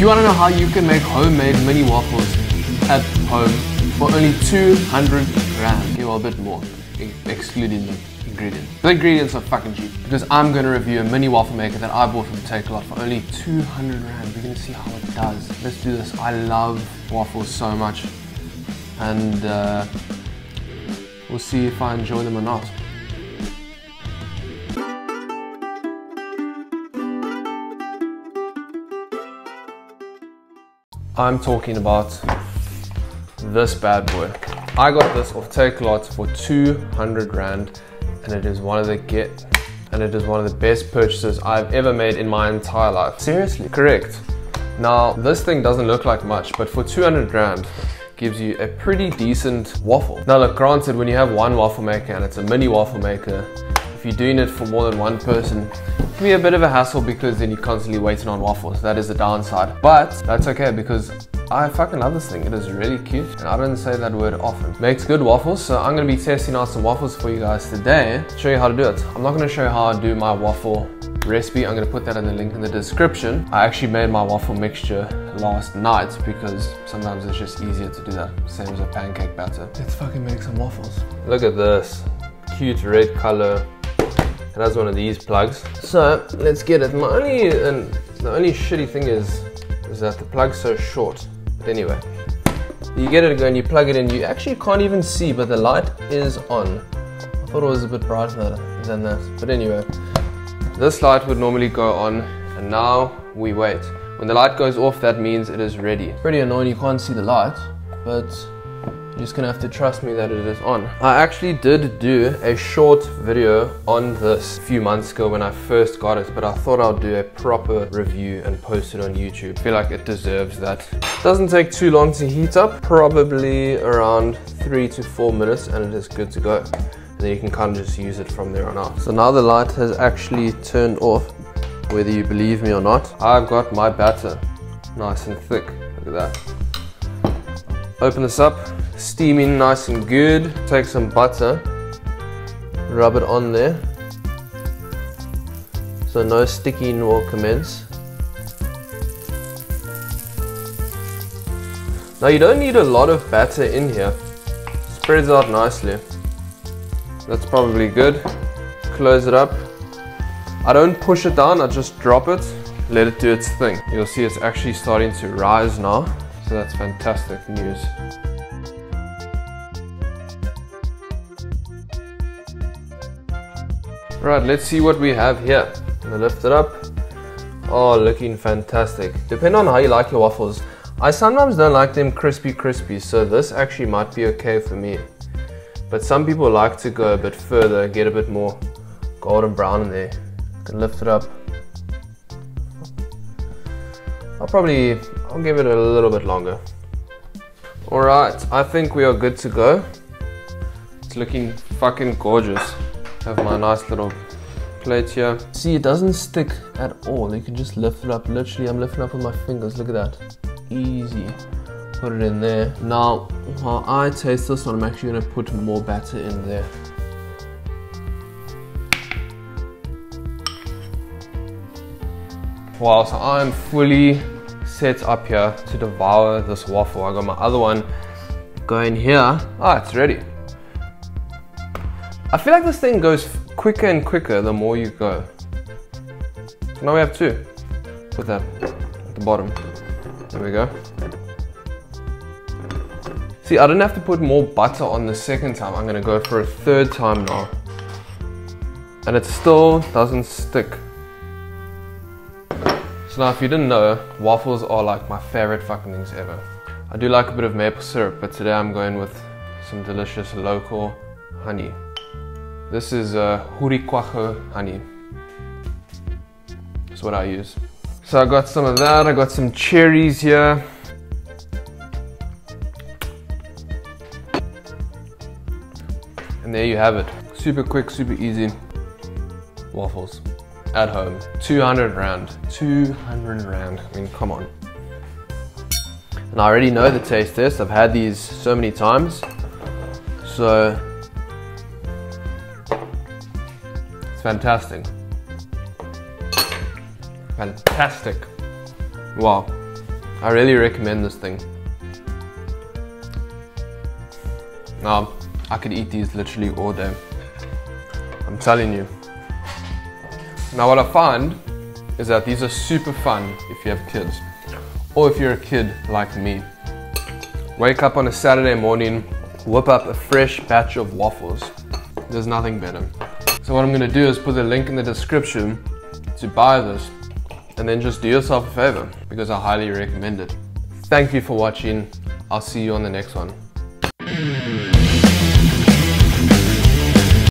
you want to know how you can make homemade mini waffles at home for only 200 rand? Okay, well, a bit more, excluding the ingredients. The ingredients are fucking cheap because I'm going to review a mini waffle maker that I bought from Takealot for only 200 rand. We're going to see how it does. Let's do this. I love waffles so much, and we'll see if I enjoy them or not. I'm talking about this bad boy. I got this off Takealot for 200 rand, and it is one of the best purchases I've ever made in my entire life. Seriously? Correct. Now, this thing doesn't look like much, but for 200 rand, gives you a pretty decent waffle. Now look, granted, when you have one waffle maker and it's a mini waffle maker, if you're doing it for more than one person, it can be a bit of a hassle because then you're constantly waiting on waffles. That is the downside. But that's okay because I fucking love this thing. It is really cute, and I don't say that word often. Makes good waffles, so I'm going to be testing out some waffles for you guys today. Show you how to do it. I'm not going to show you how I do my waffle recipe. I'm going to put that in the link in the description. I actually made my waffle mixture last night because sometimes it's just easier to do that. Same as a pancake batter. Let's fucking make some waffles. Look at this. Cute red color. It has one of these plugs. So let's get it. The only shitty thing is that the plug's so short. But anyway, you get it and you plug it in. You actually can't even see, but the light is on. I thought it was a bit brighter than that. But anyway, this light would normally go on, and now we wait. When the light goes off, that means it is ready. Pretty annoying you can't see the light, but you're just gonna have to trust me that it is on. I actually did do a short video on this a few months ago when I first got it, but I thought I'll do a proper review and post it on YouTube. I feel like it deserves that. It doesn't take too long to heat up, probably around 3 to 4 minutes, and it is good to go. And then you can kind of just use it from there on out. So now the light has actually turned off, whether you believe me or not. I've got my batter nice and thick. Look at that. Open this up. Steaming nice and good. Take some butter, rub it on there so no sticking will commence. Now you don't need a lot of batter in here. Spreads out nicely. That's probably good. Close it up. I don't push it down, I just drop it, let it do its thing. You'll see it's actually starting to rise now, so that's fantastic news. Right, let's see what we have here. I'm gonna lift it up. Oh, looking fantastic. Depending on how you like your waffles. I sometimes don't like them crispy, so this actually might be okay for me. But some people like to go a bit further, get a bit more golden brown in there. I can lift it up. I'll give it a little bit longer. Alright, I think we are good to go. It's looking fucking gorgeous. Have my nice little plate here. See, it doesn't stick at all. You can just lift it up. Literally, I'm lifting up with my fingers. Look at that. Easy. Put it in there. Now, while I taste this one, I'm actually going to put more batter in there. Wow, so I'm fully set up here to devour this waffle. I got my other one going here. Ah, it's ready. I feel like this thing goes quicker and quicker the more you go. So now we have 2. Put that at the bottom. There we go. See, I didn't have to put more butter on the second time. I'm gonna go for a 3rd time now. And it still doesn't stick. So now if you didn't know, waffles are like my favorite fucking things ever. I do like a bit of maple syrup, but today I'm going with some delicious local honey. This is hurikwaho honey. That's what I use. So I got some of that, I got some cherries here. And there you have it. Super quick, super easy waffles at home. 200 rand. 200 rand. I mean, come on. And I already know the taste test. I've had these so many times. So it's fantastic. Fantastic. Wow. I really recommend this thing. Now, I could eat these literally all day. I'm telling you. Now what I find is that these are super fun if you have kids, or if you're a kid like me. Wake up on a Saturday morning, whip up a fresh batch of waffles. There's nothing better. So what I'm gonna do is put a link in the description to buy this, and then just do yourself a favor, because I highly recommend it. Thank you for watching. I'll see you on the next one.